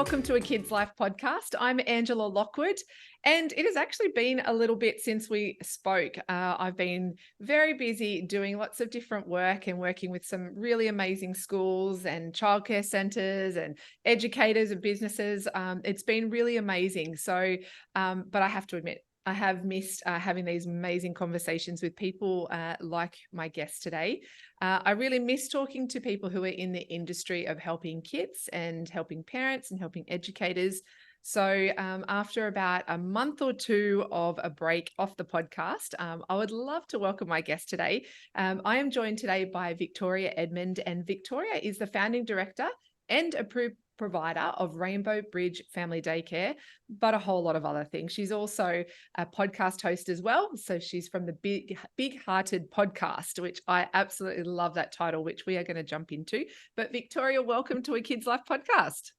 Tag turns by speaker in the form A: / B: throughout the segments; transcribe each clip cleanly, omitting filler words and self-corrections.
A: welcome to A Kid's Life podcast. I'm Angela Lockwood, and it has actually been a little bit since we spoke. I've been very busy doing lots of different work and working with some really amazing schools and childcare centres and educators and businesses. It's been really amazing. But I have to admit, I have missed having these amazing conversations with people like my guest today. I really miss talking to people who are in the industry of helping kids and helping parents and helping educators. So after about a month or two of a break off the podcast, I would love to welcome my guest today. I am joined today by Victoria Edmond, and Victoria is the founding director and approved provider of Rainbow Bridge Family Daycare, but a whole lot of other things. She's also a podcast host as well. So she's from the Big Hearted podcast, which I absolutely love that title, which we are going to jump into. But Victoria, welcome to A Kid's Life podcast.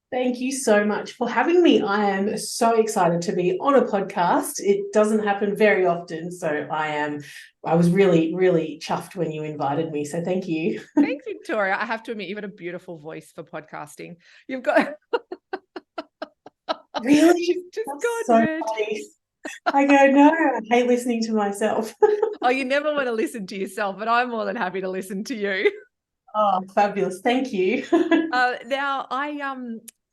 B: Thank you so much for having me. I am so excited to be on a podcast. It doesn't happen very often, so I was really, really chuffed when you invited me. So thank you.
A: Thanks, Victoria. I have to admit, you've got a beautiful voice for podcasting. You've got
B: really
A: just
B: so funny. I go, no, I hate listening to myself.
A: Oh, you never want to listen to yourself, but I'm more than happy to listen to you.
B: Oh, fabulous. Thank you.
A: Now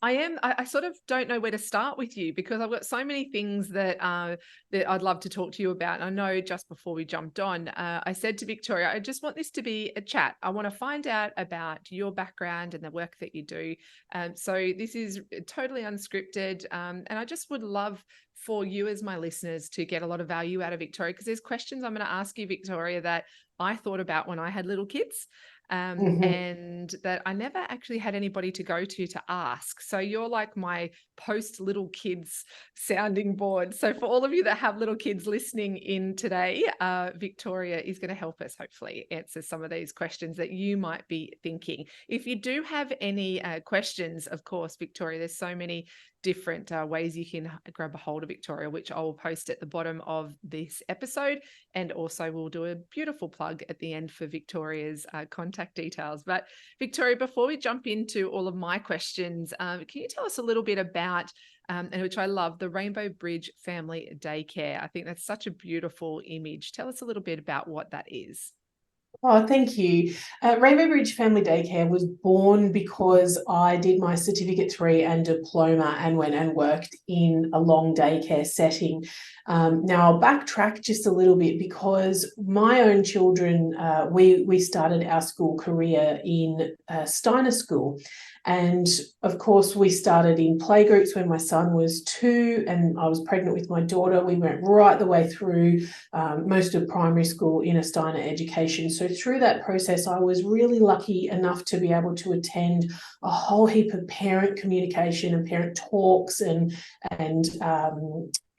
A: I sort of don't know where to start with you, because I've got so many things that I'd love to talk to you about. And I know just before we jumped on, I said to Victoria, I just want this to be a chat. I want to find out about your background and the work that you do. So this is totally unscripted. And I just would love for you as my listeners to get a lot of value out of Victoria, because there's questions I'm going to ask you, Victoria, that I thought about when I had little kids. And that I never actually had anybody to go to ask. So you're like my post little kids sounding board. So for all of you that have little kids listening in today, Victoria is going to help us hopefully answer some of these questions that you might be thinking. If you do have any questions, of course, Victoria, there's so many different ways you can grab a hold of Victoria, which I will post at the bottom of this episode. And also we'll do a beautiful plug at the end for Victoria's contact details. But Victoria, before we jump into all of my questions, can you tell us a little bit about, and which I love, the Rainbow Bridge Family Daycare? I think that's such a beautiful image. Tell us a little bit about what that is.
B: Oh, thank you. Rainbow Bridge Family Daycare was born because I did my Certificate 3 and diploma and went and worked in a long daycare setting. Now, I'll backtrack just a little bit, because my own children, we started our school career in Steiner School. And of course, we started in playgroups when my son was 2 and I was pregnant with my daughter. We went right the way through most of primary school in a Steiner education. So through that process, I was really lucky enough to be able to attend a whole heap of parent communication and parent talks and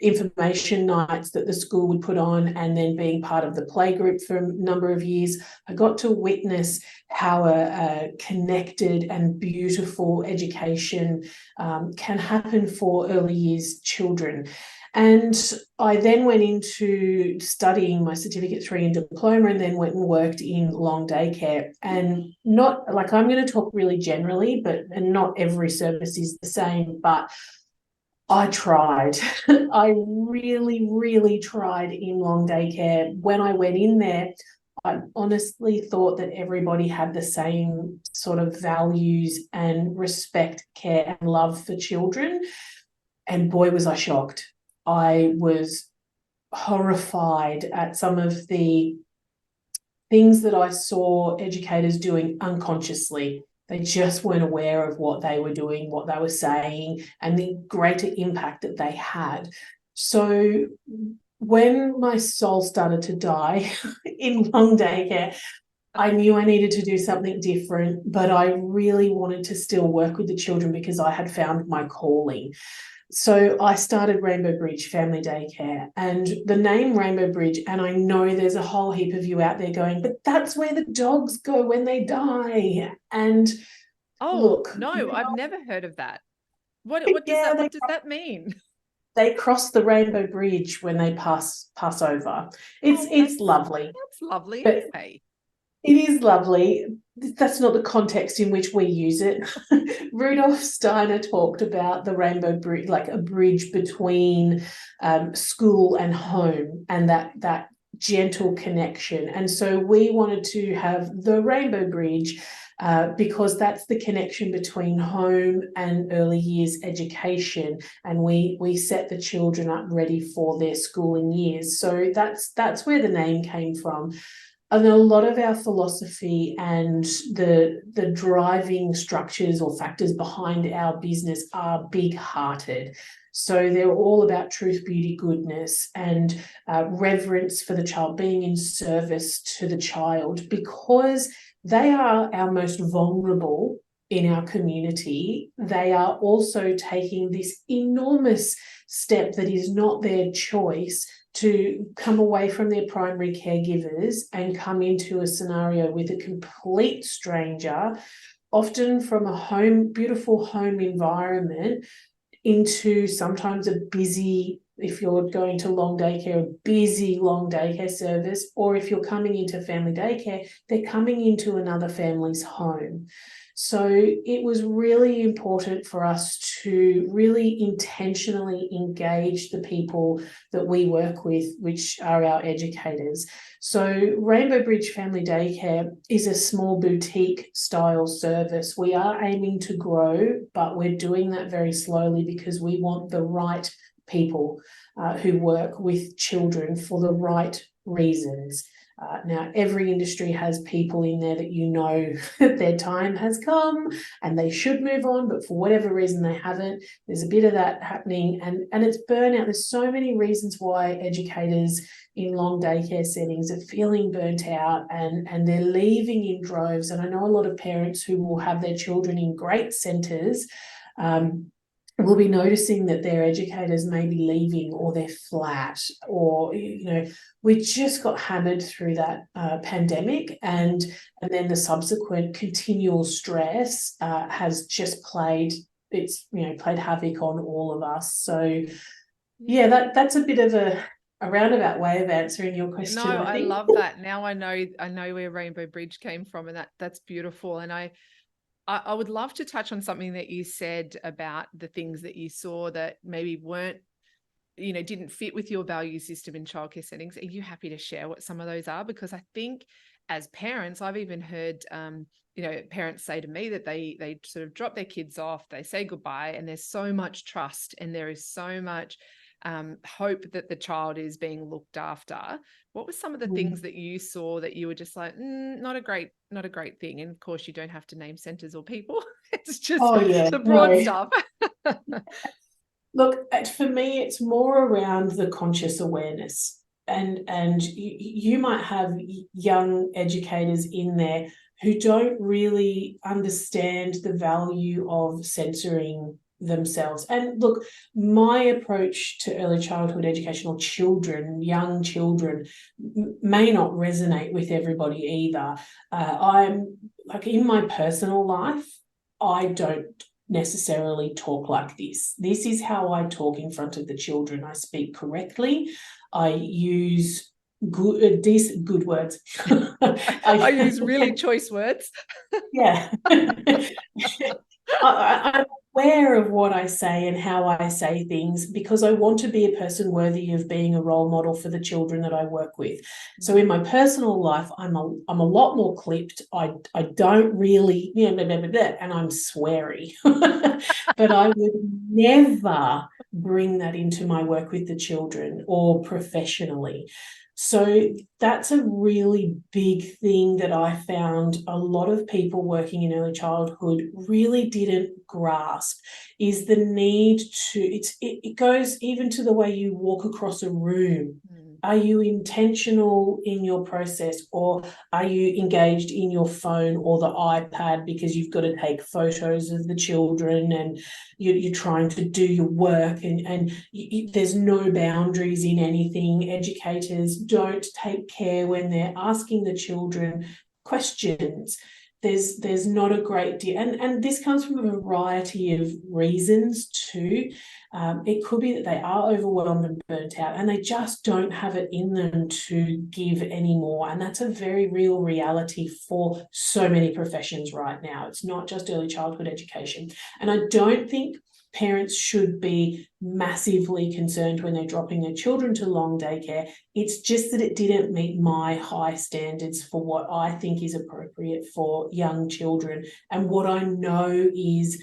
B: information nights that the school would put on, and then being part of the playgroup for a number of years. I got to witness how a connected and beautiful education can happen for early years children. And I then went into studying my Certificate 3 and diploma, and then went and worked in long daycare. And not like, I'm going to talk really generally, and not every service is the same, but I tried. I really, really tried in long daycare. When I went in there, I honestly thought that everybody had the same sort of values and respect, care, and love for children. And boy, was I shocked. I was horrified at some of the things that I saw educators doing unconsciously. They just weren't aware of what they were doing, what they were saying, and the greater impact that they had. So when my soul started to die in long daycare, I knew I needed to do something different, but I really wanted to still work with the children because I had found my calling. So I started Rainbow Bridge Family Daycare, and the name Rainbow Bridge, and I know there's a whole heap of you out there going, but that's where the dogs go when they die. And look,
A: no, I've never heard of that. What does that mean?
B: They cross the Rainbow Bridge when they pass over. It's lovely.
A: That's lovely.
B: But
A: anyway.
B: it is lovely, that's not the context in which we use it. Rudolf Steiner talked about the rainbow bridge, like a bridge between school and home, and that gentle connection. And so we wanted to have the rainbow bridge because that's the connection between home and early years education, and we set the children up ready for their schooling years. So that's where the name came from. And a lot of our philosophy and the driving structures or factors behind our business are big-hearted. So they're all about truth, beauty, goodness, and reverence for the child, being in service to the child, because they are our most vulnerable in our community. They are also taking this enormous step that is not their choice to come away from their primary caregivers and come into a scenario with a complete stranger, often from a beautiful home environment, into sometimes a busy, if you're going to long daycare, a busy long daycare service, or if you're coming into family daycare, they're coming into another family's home. So it was really important for us to really intentionally engage the people that we work with, which are our educators. So Rainbow Bridge Family Daycare is a small boutique style service. We are aiming to grow, but we're doing that very slowly because we want the right people who work with children for the right reasons. Now, every industry has people in there that you know their time has come and they should move on, but for whatever reason they haven't. There's a bit of that happening, and it's burnout. There's so many reasons why educators in long daycare settings are feeling burnt out, and they're leaving in droves. And I know a lot of parents who will have their children in great centres will be noticing that their educators may be leaving, or they're flat, or, you know, we just got hammered through that pandemic, and then the subsequent continual stress has just played havoc on all of us. So yeah, that's a bit of a roundabout way of answering your question.
A: No,
B: I
A: I
B: think.
A: love that. Now I know where Rainbow Bridge came from, and that's beautiful. And I would love to touch on something that you said about the things that you saw that maybe weren't, didn't fit with your value system in childcare settings. Are you happy to share what some of those are? Because I think as parents, I've even heard, parents say to me that they sort of drop their kids off, they say goodbye, and there's so much trust and there is so much hope that the child is being looked after. What were some of the things that you saw that you were just like, not a great thing? And of course, you don't have to name centers or people. It's just the broad stuff.
B: Look, for me, it's more around the conscious awareness. And you might have young educators in there who don't really understand the value of censoring themselves. And look, my approach to early childhood education, or young children, may not resonate with everybody either. I'm like, in my personal life, I don't necessarily talk like this. This is how I talk in front of the children. I speak correctly. I use decent good words.
A: I use really choice words.
B: Yeah. I'm aware of what I say and how I say things, because I want to be a person worthy of being a role model for the children that I work with. So in my personal life, I'm a lot more clipped. I don't really, blah, blah, blah, blah, and I'm sweary. But I would never bring that into my work with the children or professionally. So that's a really big thing that I found a lot of people working in early childhood really didn't grasp, is the need to, it goes even to the way you walk across a room. Are you intentional in your process, or are you engaged in your phone or the iPad because you've got to take photos of the children and you're trying to do your work, and there's no boundaries in anything. Educators don't take care when they're asking the children questions. There's not a great deal, and this comes from a variety of reasons too. It could be that they are overwhelmed and burnt out and they just don't have it in them to give anymore. And that's a very real reality for so many professions right now. It's not just early childhood education. And I don't think parents should be massively concerned when they're dropping their children to long daycare. It's just that it didn't meet my high standards for what I think is appropriate for young children and what I know is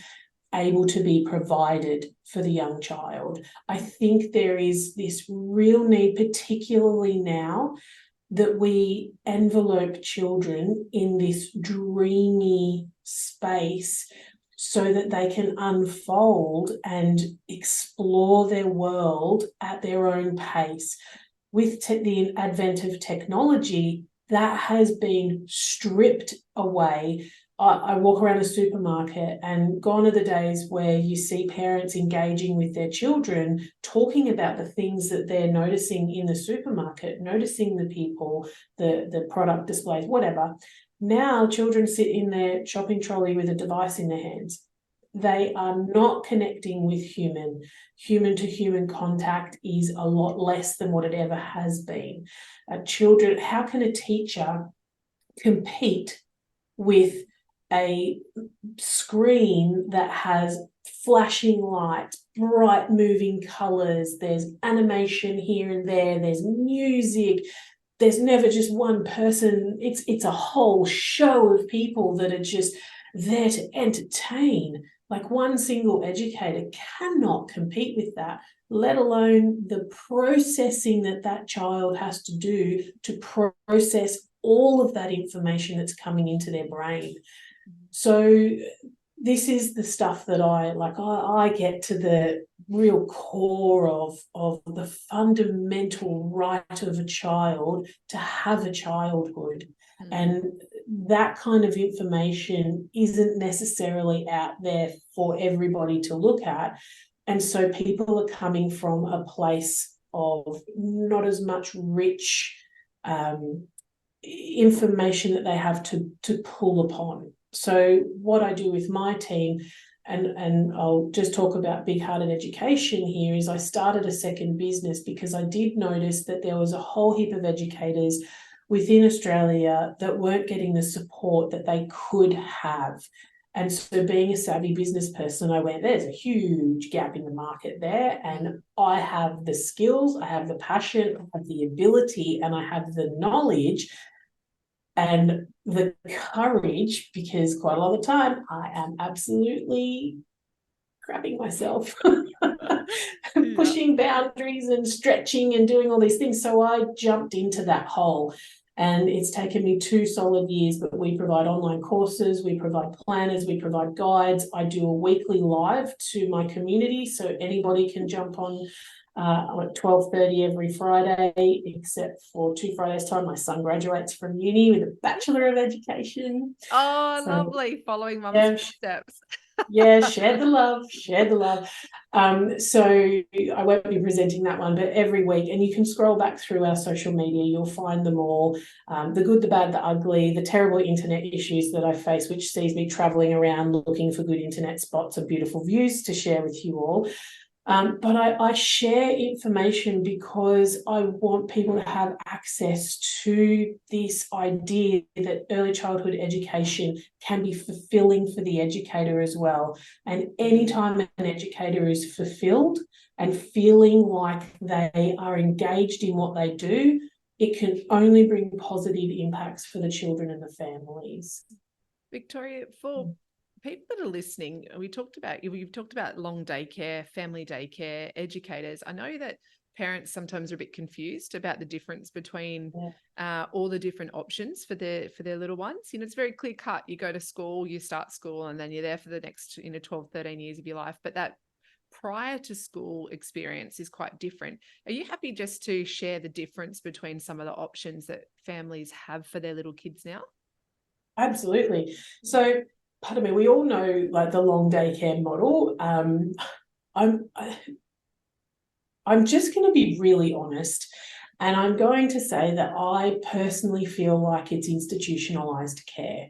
B: able to be provided for the young child. I think there is this real need, particularly now, that we envelope children in this dreamy space so that they can unfold and explore their world at their own pace. With the advent of technology, that has been stripped away. I walk around a supermarket and gone are the days where you see parents engaging with their children, talking about the things that they're noticing in the supermarket, noticing the people, the product displays, whatever. Now children sit in their shopping trolley with a device in their hands. They are not connecting with human. Human to human contact is a lot less than what it ever has been. Children, how can a teacher compete with a screen that has flashing lights, bright moving colours, there's animation here and there, there's music, there's never just one person, it's a whole show of people that are just there to entertain. Like one single educator cannot compete with that, let alone the processing that that child has to do to process all of that information that's coming into their brain. So this is the stuff that I get to the real core of the fundamental right of a child to have a childhood. And that kind of information isn't necessarily out there for everybody to look at. And so people are coming from a place of not as much rich information that they have to pull upon. So what I do with my team, and I'll just talk about Big Hearted Education here, is I started a second business because I did notice that there was a whole heap of educators within Australia that weren't getting the support that they could have. And so being a savvy business person, I went, there's a huge gap in the market there. And I have the skills, I have the passion, I have the ability, and I have the knowledge and the courage, because quite a lot of the time I am absolutely crapping myself, pushing boundaries and stretching and doing all these things. So I jumped into that hole. And it's taken me 2 solid years, but we provide online courses, we provide planners, we provide guides. I do a weekly live to my community, so anybody can jump on at 12:30 every Friday, except for 2 Fridays' time. My son graduates from uni with a Bachelor of Education.
A: Oh, so, lovely, following mum's steps.
B: Yeah, share the love. So I won't be presenting that one, but every week, and you can scroll back through our social media, you'll find them all, the good, the bad, the ugly, the terrible internet issues that I face, which sees me traveling around looking for good internet spots and beautiful views to share with you all. But I share information because I want people to have access to this idea that early childhood education can be fulfilling for the educator as well. And anytime an educator is fulfilled and feeling like they are engaged in what they do, it can only bring positive impacts for the children and the families.
A: Victoria, for people that are listening, you've talked about long daycare, family daycare, educators. I know that parents sometimes are a bit confused about the difference between all the different options for their little ones. You know, it's very clear cut. You go to school, you start school, and then you're there for the next 12, 13 years of your life. But that prior to school experience is quite different. Are you happy just to share the difference between some of the options that families have for their little kids now?
B: Absolutely. So, pardon me, we all know like the long daycare model. I'm just going to be really honest, and I'm going to say that I personally feel like it's institutionalized care.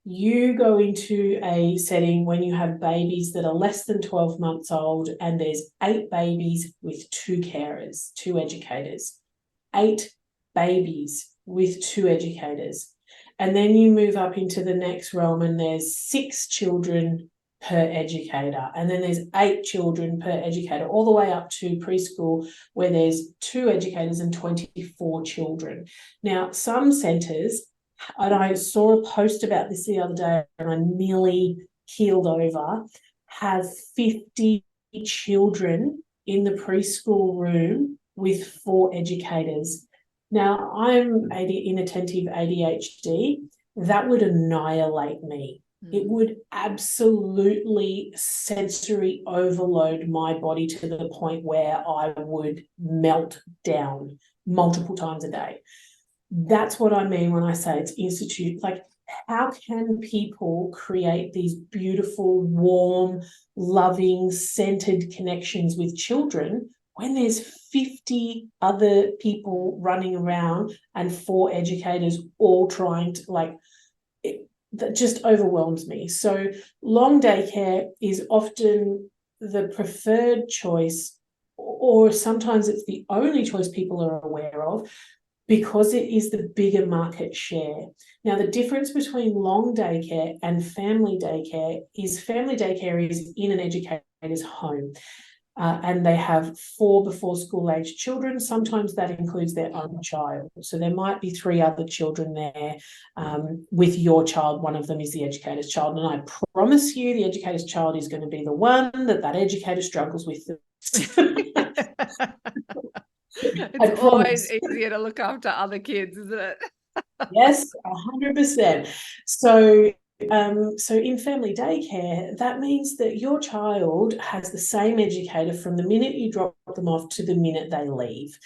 B: You go into a setting when you have babies that are less than 12 months old, and there's 8 babies with 2 carers, 2 educators, 8 babies with 2 educators. And then you move up into the next realm and there's 6 children per educator. And then there's 8 children per educator, all the way up to preschool where there's 2 educators and 24 children. Now, some centres, and I saw a post about this the other day and I nearly keeled over, have 50 children in the preschool room with 4 educators. Now, I'm inattentive ADHD. That would annihilate me. It would absolutely sensory overload my body to the point where I would melt down multiple times a day. That's what I mean when I say it's institute. Like, how can people create these beautiful, warm, loving, centered connections with children when there's 50 other people running around and 4 educators all trying to, that just overwhelms me. So long daycare is often the preferred choice, or sometimes it's the only choice people are aware of, because it is the bigger market share. Now, the difference between long daycare and family daycare is in an educator's home. And they have 4 before school age children. Sometimes that includes their own child. So there might be 3 other children there with your child. One of them is the educator's child. And I promise you the educator's child is going to be the one that educator struggles with.
A: It's always easier to look after other kids, isn't it?
B: Yes, 100%. So in family daycare, that means that your child has the same educator from the minute you drop them off to the minute they leave.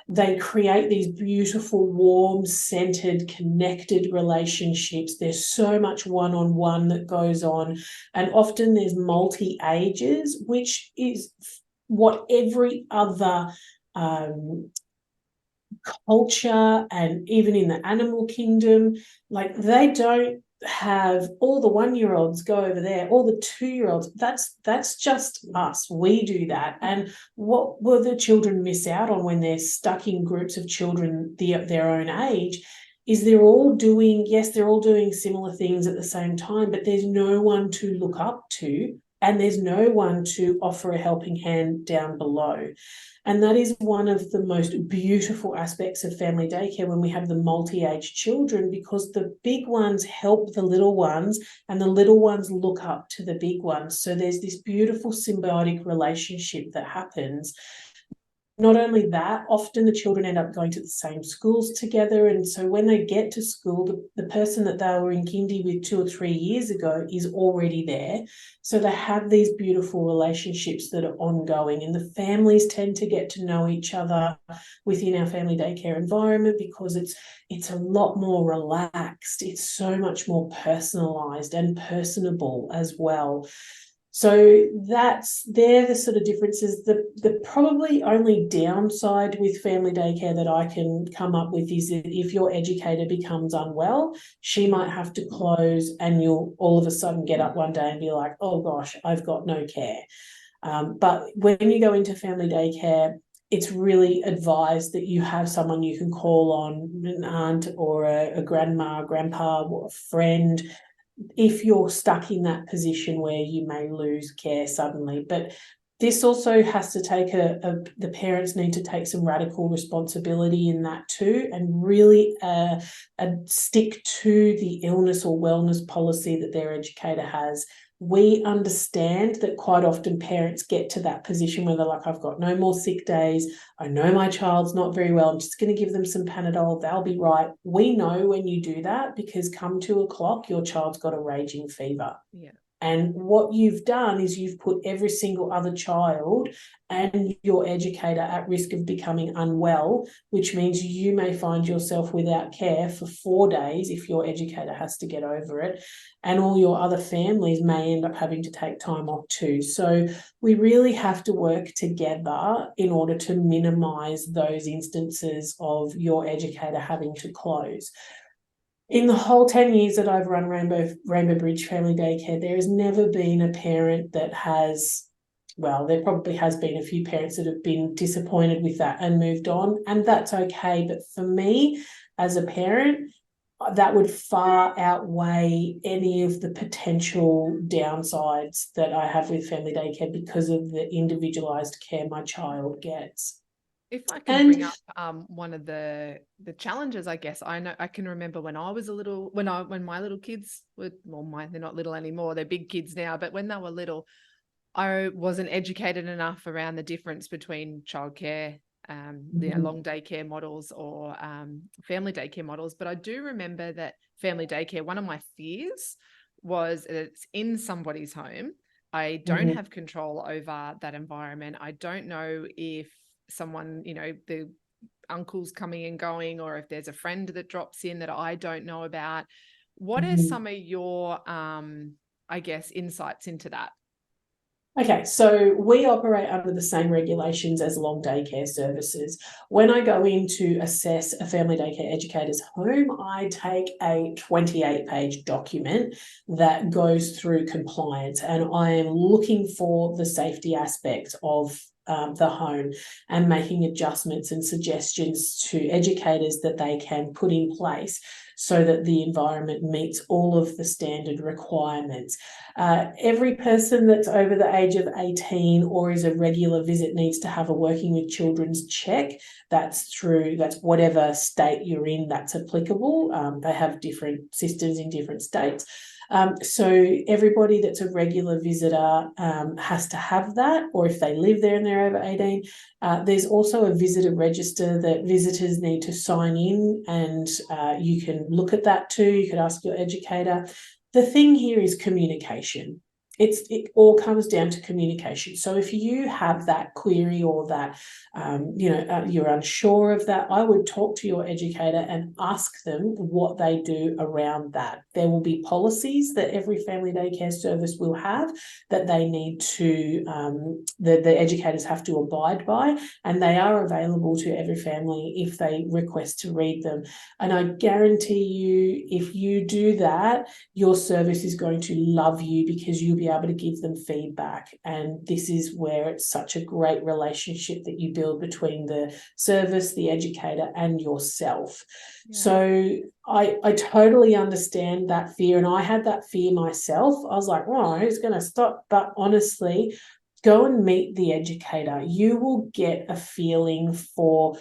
B: They create these beautiful, warm, centered, connected relationships. There's so much one-on-one that goes on, and often there's multi-ages, which is what every other culture, and even in the animal kingdom, like, they don't have all the 1-year-olds go over there, all the 2-year-olds. That's just us. We do that. And what will the children miss out on when they're stuck in groups of children their own age is they're all doing similar things at the same time, but there's no one to look up to, and there's no one to offer a helping hand down below. And that is one of the most beautiful aspects of family daycare, when we have the multi-age children, because the big ones help the little ones and the little ones look up to the big ones. So there's this beautiful symbiotic relationship that happens. Not only that, often the children end up going to the same schools together. And so when they get to school, the person that they were in kindy with 2 or 3 years ago is already there. So they have these beautiful relationships that are ongoing, and the families tend to get to know each other within our family daycare environment, because it's a lot more relaxed. It's so much more personalized and personable as well. So they're the sort of differences. The probably only downside with family daycare that I can come up with is that if your educator becomes unwell, she might have to close, and you'll all of a sudden get up one day and be like, oh gosh, I've got no care. But when you go into family daycare, it's really advised that you have someone you can call on, an aunt or a grandma, grandpa, or a friend, if you're stuck in that position where you may lose care suddenly. But this also has to take the parents need to take some radical responsibility in that too, and really stick to the illness or wellness policy that their educator has. We understand that quite often parents get to that position where they're like, I've got no more sick days. I know my child's not very well. I'm just going to give them some Panadol. They'll be right. We know when you do that, because come 2 o'clock, your child's got a raging fever.
A: Yeah.
B: And what you've done is you've put every single other child and your educator at risk of becoming unwell, which means you may find yourself without care for 4 days if your educator has to get over it. And all your other families may end up having to take time off too. So we really have to work together in order to minimise those instances of your educator having to close. In the whole 10 years that I've run Rainbow Bridge Family Daycare, there has never been a parent that has, well, there probably has been a few parents that have been disappointed with that and moved on, and that's okay. But for me, as a parent, that would far outweigh any of the potential downsides that I have with family daycare because of the individualized care my child gets.
A: If I can
B: And
A: bring up one of the challenges, I guess I know I can remember when I was a little when my little kids were, well, they're not little anymore, they're big kids now, but when they were little, I wasn't educated enough around the difference between childcare, long daycare models or family daycare models. But I do remember that family daycare, one of my fears was that it's in somebody's home. I don't have control over that environment. I don't know if someone, the uncle's coming and going, or if there's a friend that drops in that I don't know about. What are some of your, I guess, insights into that?
B: Okay, so we operate under the same regulations as long daycare services. When I go in to assess a family daycare educator's home, I take a 28-page document that goes through compliance, and I am looking for the safety aspects of the home and making adjustments and suggestions to educators that they can put in place so that the environment meets all of the standard requirements. Every person that's over the age of 18 or is a regular visit needs to have a working with children's check. That's whatever state you're in, that's applicable. They have different systems in different states. So everybody that's a regular visitor has to have that, or if they live there and they're over 18. There's also a visitor register that visitors need to sign in, and you can look at that too. You could ask your educator. The thing here is communication. It all comes down to communication. So if you have that query or that, you're unsure of that, I would talk to your educator and ask them what they do around that. There will be policies that every family daycare service will have that they need to, the educators have to abide by, and they are available to every family if they request to read them. And I guarantee you, if you do that, your service is going to love you because you'll be able to give them feedback. And this is where it's such a great relationship that you build between the service, the educator, and yourself. Yeah. So I totally understand that fear. And I had that fear myself. I was like, oh, who's going to stop? But honestly, go and meet the educator. You will get a feeling for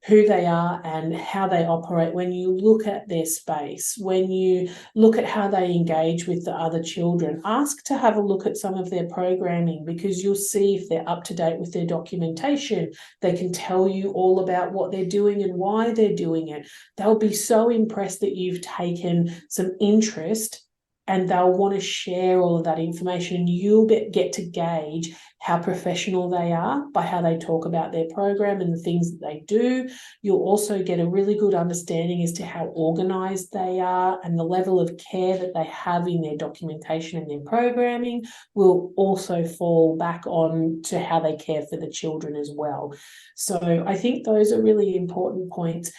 B: who they are and how they operate when you look at their space, when you look at how they engage with the other children. Ask to have a look at some of their programming, because you'll see if they're up to date with their documentation. They can tell you all about what they're doing and why they're doing it. They'll be so impressed that you've taken some interest, and they'll want to share all of that information. You'll get to gauge how professional they are by how they talk about their program and the things that they do. You'll also get a really good understanding as to how organised they are, and the level of care that they have in their documentation and their programming will also fall back on to how they care for the children as well. So I think those are really important points.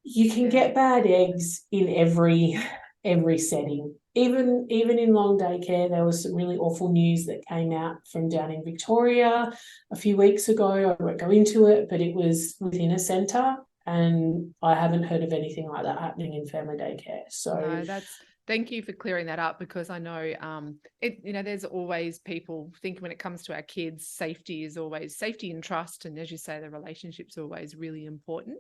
B: You can get bad eggs in every setting. Even in long daycare, there was some really awful news that came out from down in Victoria a few weeks ago. I won't go into it, but it was within a centre, and I haven't heard of anything like that happening in family daycare. So
A: no, thank you for clearing that up, because I know there's always people think when it comes to our kids, safety is always safety and trust, and as you say, the relationship's always really important.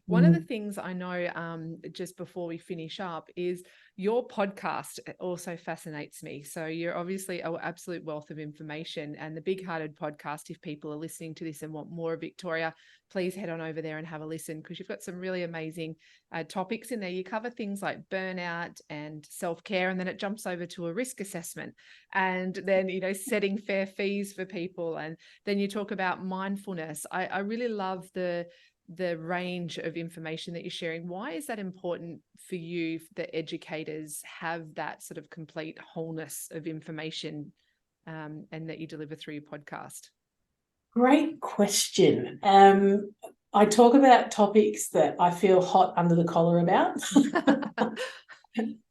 A: One of the things I know, just before we finish up, is your podcast also fascinates me. So you're obviously an absolute wealth of information, and the Big Hearted podcast, if people are listening to this and want more of Victoria, please head on over there and have a listen, because you've got some really amazing topics in there. You cover things like burnout and self-care, and then it jumps over to a risk assessment, and then, setting fair fees for people. And then you talk about mindfulness. I really love the range of information that you're sharing. Why is that important for you, that educators have that sort of complete wholeness of information, and that you deliver through your podcast?
B: Great question. I talk about topics that I feel hot under the collar about.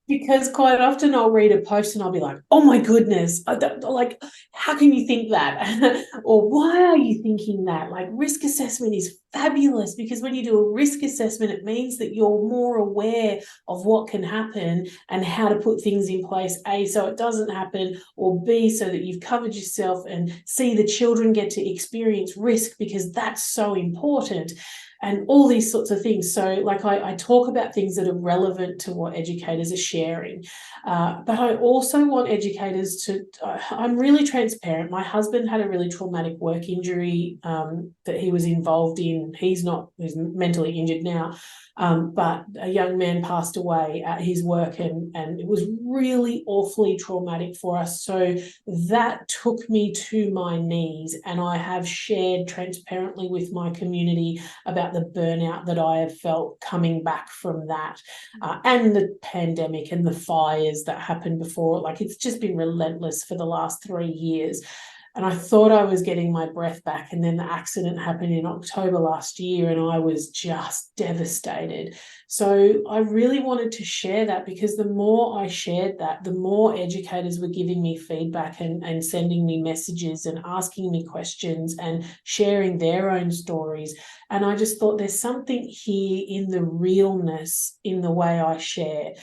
B: Because quite often I'll read a post and I'll be like, oh my goodness, like, how can you think that? Or why are you thinking that? Like, risk assessment is fabulous, because when you do a risk assessment, it means that you're more aware of what can happen and how to put things in place, A, so it doesn't happen, or B, so that you've covered yourself, and C, the children get to experience risk, because that's so important. And all these sorts of things. So like I talk about things that are relevant to what educators are sharing. But I also want educators to, I'm really transparent. My husband had a really traumatic work injury that he was involved in. He's mentally injured now. But a young man passed away at his work, and it was really awfully traumatic for us. So that took me to my knees, and I have shared transparently with my community about the burnout that I have felt coming back from that, and the pandemic and the fires that happened before. Like, it's just been relentless for the last 3 years. And I thought I was getting my breath back. And then the accident happened in October last year, and I was just devastated. So I really wanted to share that, because the more I shared that, the more educators were giving me feedback and sending me messages and asking me questions and sharing their own stories. And I just thought, there's something here in the realness in the way I share.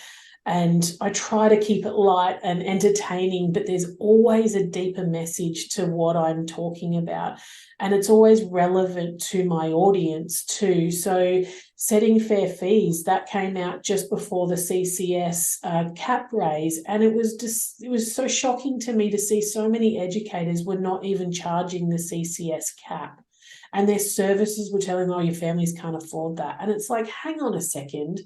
B: And I try to keep it light and entertaining, but there's always a deeper message to what I'm talking about. And it's always relevant to my audience too. So setting fair fees, that came out just before the CCS cap raise. And it was so shocking to me to see so many educators were not even charging the CCS cap. And their services were telling them, oh, your families can't afford that. And it's like, hang on a second.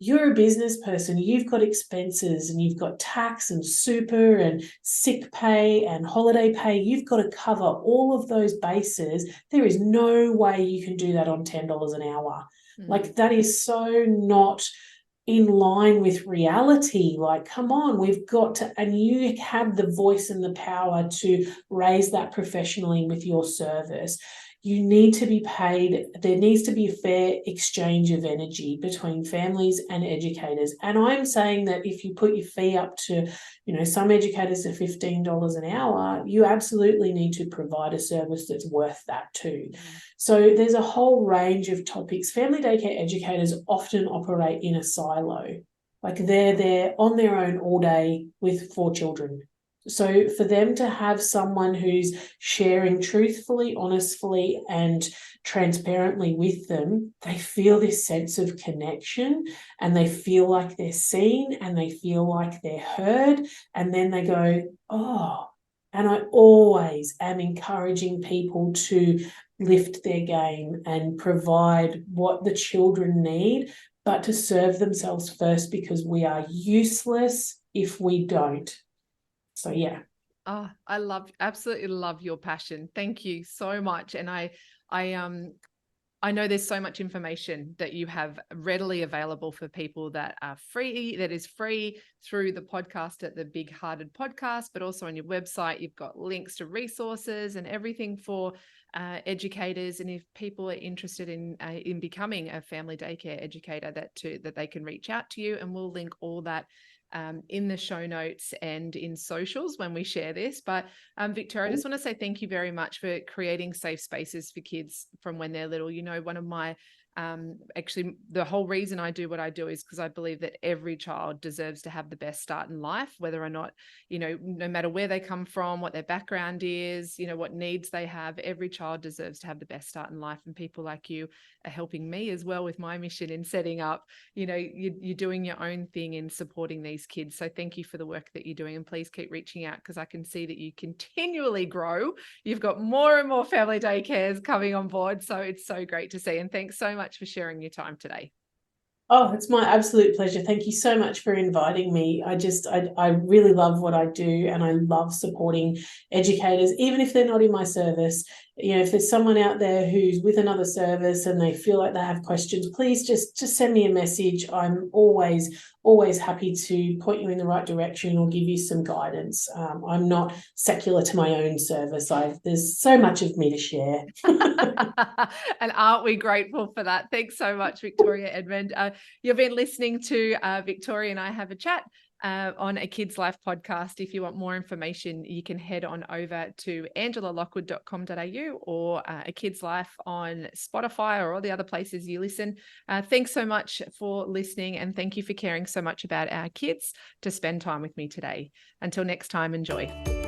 B: You're a business person, you've got expenses, and you've got tax and super and sick pay and holiday pay. You've got to cover all of those bases. There is no way you can do that on $10 an hour. Like, that is so not in line with reality. Like, come on, we've got to, and you have the voice and the power to raise that professionally with your service. You need to be paid. There needs to be a fair exchange of energy between families and educators. And I'm saying that if you put your fee up to, some educators are $15 an hour, you absolutely need to provide a service that's worth that too. So there's a whole range of topics. Family daycare educators often operate in a silo. Like, they're there on their own all day with 4 children. So for them to have someone who's sharing truthfully, honestly, and transparently with them, they feel this sense of connection, and they feel like they're seen, and they feel like they're heard. And then they go, oh, and I always am encouraging people to lift their game and provide what the children need, but to serve themselves first, because we are useless if we don't. So, yeah.
A: Oh, absolutely love your passion. Thank you so much. And I know there's so much information that you have readily available for people that is free through the podcast at the Big Hearted Podcast, but also on your website, you've got links to resources and everything for educators. And if people are interested in becoming a family daycare educator, that they can reach out to you, and we'll link all that in the show notes and in socials when we share this. But Victoria, I just want to say thank you very much for creating safe spaces for kids from when they're little. One of my actually, the whole reason I do what I do is because I believe that every child deserves to have the best start in life, whether or not, no matter where they come from, what their background is, what needs they have. Every child deserves to have the best start in life. And people like you are helping me as well with my mission in setting up, you're doing your own thing in supporting these kids. So thank you for the work that you're doing, and please keep reaching out, because I can see that you continually grow. You've got more and more family daycares coming on board. So it's so great to see. And thanks so much for sharing your time today.
B: Oh, it's my absolute pleasure. Thank you so much for inviting me. I really love what I do, and I love supporting educators, even if they're not in my service. if there's someone out there who's with another service and they feel like they have questions, please just send me a message. I'm always happy to point you in the right direction or give you some guidance. I'm not secular to my own service. There's so much of me to share.
A: And aren't we grateful for that? Thanks so much, Victoria Edmond. You've been listening to Victoria and I have a chat on a Kids Life podcast. If you want more information, you can head on over to angelalockwood.com.au or a Kids Life on Spotify or all the other places you listen. Thanks so much for listening, and thank you for caring so much about our kids to spend time with me today. Until next time, enjoy.